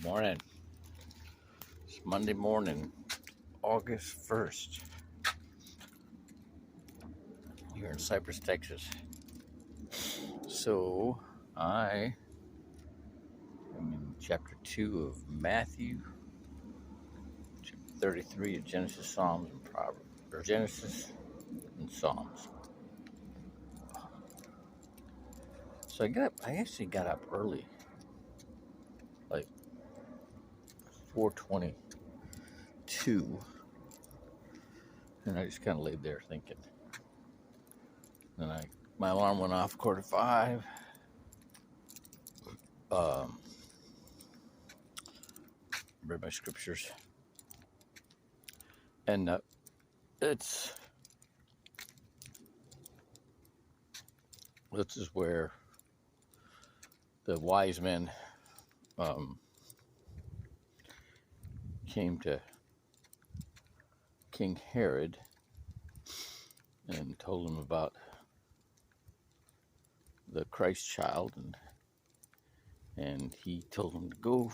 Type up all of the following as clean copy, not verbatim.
Morning. It's Monday morning, August 1st, here in Cypress, Texas. So, I am in chapter 2 of Matthew, chapter 33 of Genesis, Psalms, and Proverbs, or Genesis and Psalms. So I actually got up early, like 4:22, and I just kind of laid there thinking. Then my alarm went off 4:45. Read my scriptures, and this is where the wise men came to King Herod and told him about the Christ child, and he told them to go,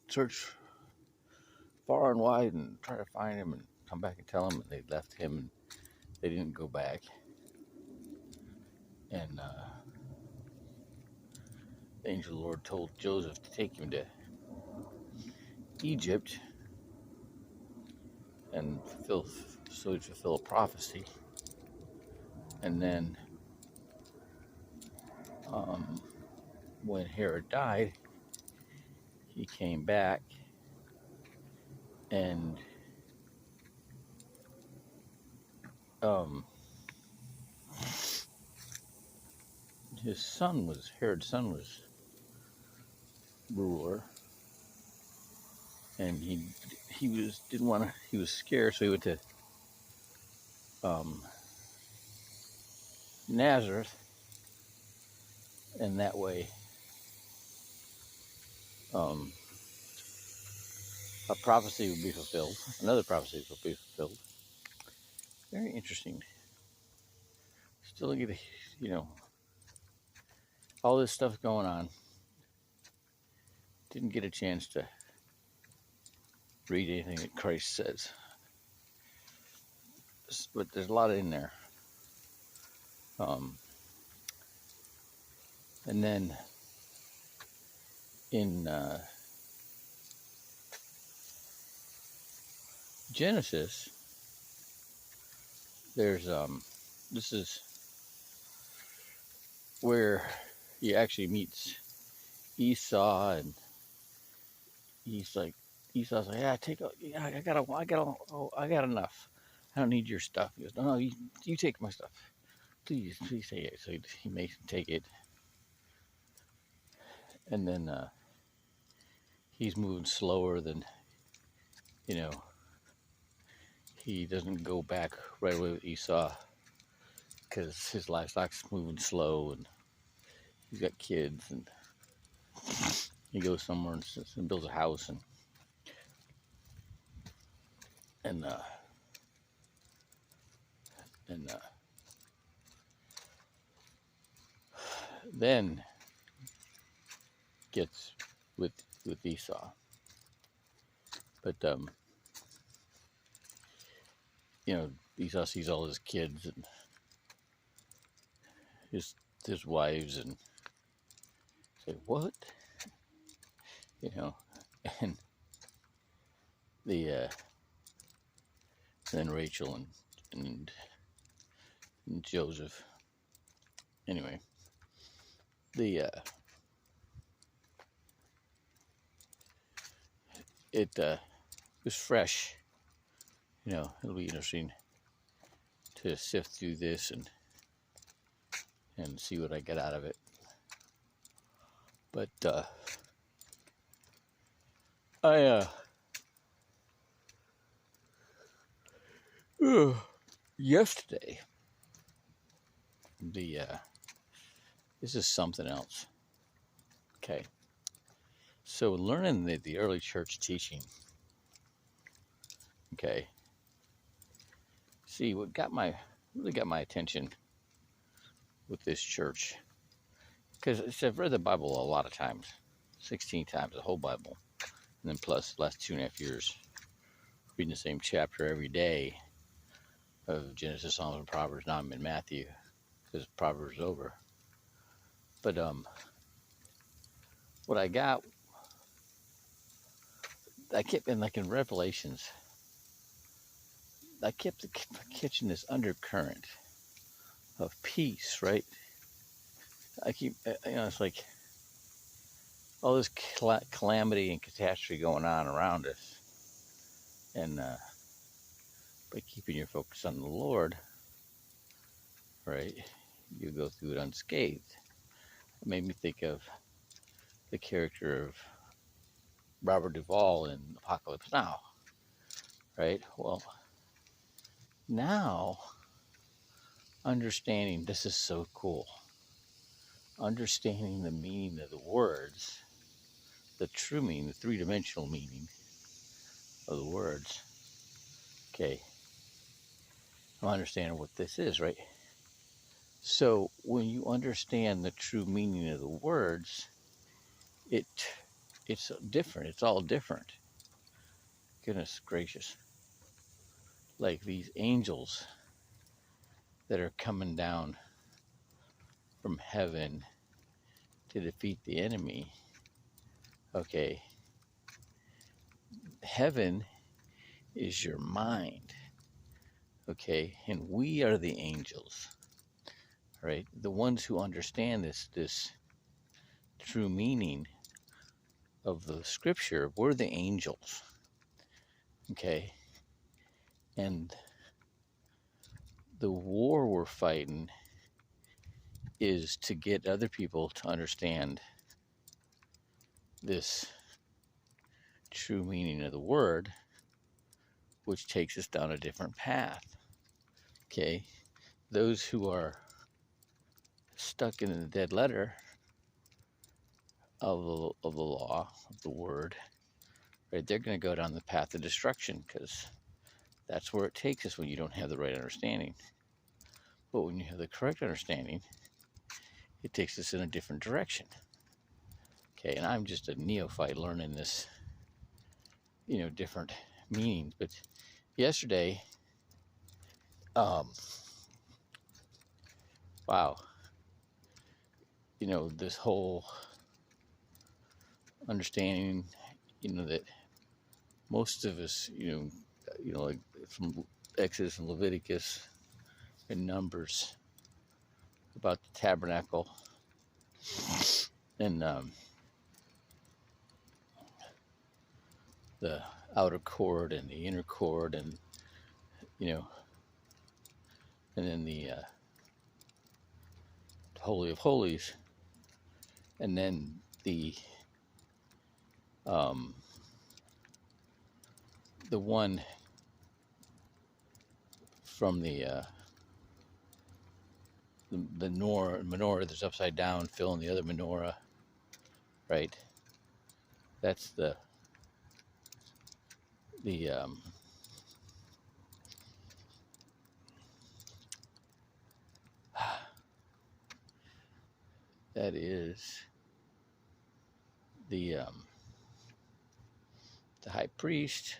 search far and wide and try to find him and come back and tell him. And they left him, and they didn't go back. And the angel of the Lord told Joseph to take him to Egypt and fulfill a prophecy. And then when Herod died, he came back, and Herod's son was ruler, and he was scared, so he went to Nazareth, and that way a prophecy would be fulfilled. Another prophecy would be fulfilled. Very interesting. Still get all this stuff going on. Didn't get a chance to read anything that Christ says, but there's a lot in there. And then in Genesis, there's this is where he actually meets Esau, and Esau's like, yeah, I got enough. I don't need your stuff. He goes, no, you take my stuff. Please take it. So he makes him take it. And then he's moving slower than, he doesn't go back right away with Esau because his livestock's moving slow, and he's got kids, and he goes somewhere and builds a house, and then gets with Esau. But Esau sees all his kids and his wives, and say, what? And then Rachel and Joseph. Anyway, it was fresh. It'll be interesting to sift through this and see what I get out of it. But yesterday, this is something else. Okay, so learning the early church teaching. Okay, see what really got my attention with this church, because I've read the Bible a lot of times, 16 times the whole Bible, and then plus the last 2.5 years reading the same chapter every day of Genesis, Psalms, and Proverbs. Now I'm in Matthew because Proverbs is over. But what I kept in like in Revelations, I kept catching this undercurrent of peace, right? I keep, it's like all this calamity and catastrophe going on around us, and by keeping your focus on the Lord, right, you go through it unscathed. It made me think of the character of Robert Duvall in Apocalypse Now, right? Well, now understanding this is so cool. Understanding the meaning of the words, the true meaning, the three-dimensional meaning of the words. Okay, I'm understanding what this is, right? So when you understand the true meaning of the words, it's different. It's all different. Goodness gracious. Like these angels that are coming down from heaven to defeat the enemy. Okay, heaven is your mind. Okay, and we are the angels, right? The ones who understand this true meaning of the scripture. We're the angels. Okay, and the war we're fighting is to get other people to understand this true meaning of the word, which takes us down a different path. Okay, those who are stuck in the dead letter of the law, of the word, right, they're going to go down the path of destruction, because that's where it takes us when you don't have the right understanding. But when you have the correct understanding, it takes us in a different direction. Okay, and I'm just a neophyte learning this, different meanings. But yesterday, wow, this whole understanding, that most of us, like from Exodus and Leviticus and Numbers about the tabernacle and the outer court and the inner court, and and then the Holy of Holies, and then the one from the menorah that's upside down, filling the other menorah, right? That's the that is the high priest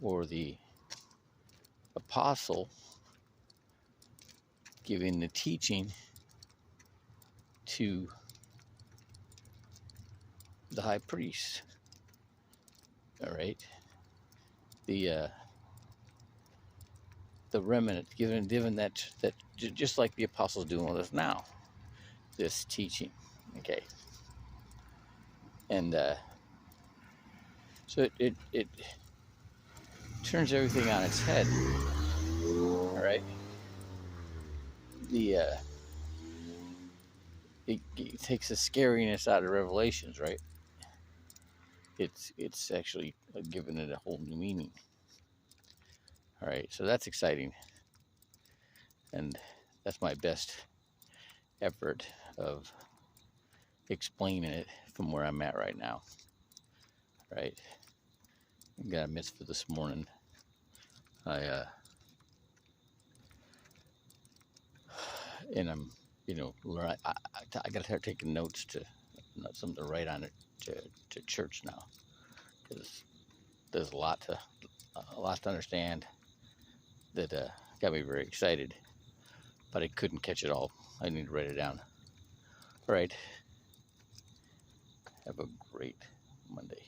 or the apostle giving the teaching to the high priest. All right, the remnant given that just like the apostles doing with us now, this teaching. Okay, and so it turns everything on its head. All right, it takes the scariness out of Revelations, right? It's actually giving it a whole new meaning. All right, so that's exciting, and that's my best effort of explaining it from where I'm at right now. Right, I got a mitzvah this morning. I'm learn. I got to start taking notes to not something to write on it to church now, because there's a lot to understand that got me very excited, but I couldn't catch it all. I need to write it down. All right. Have a great Monday.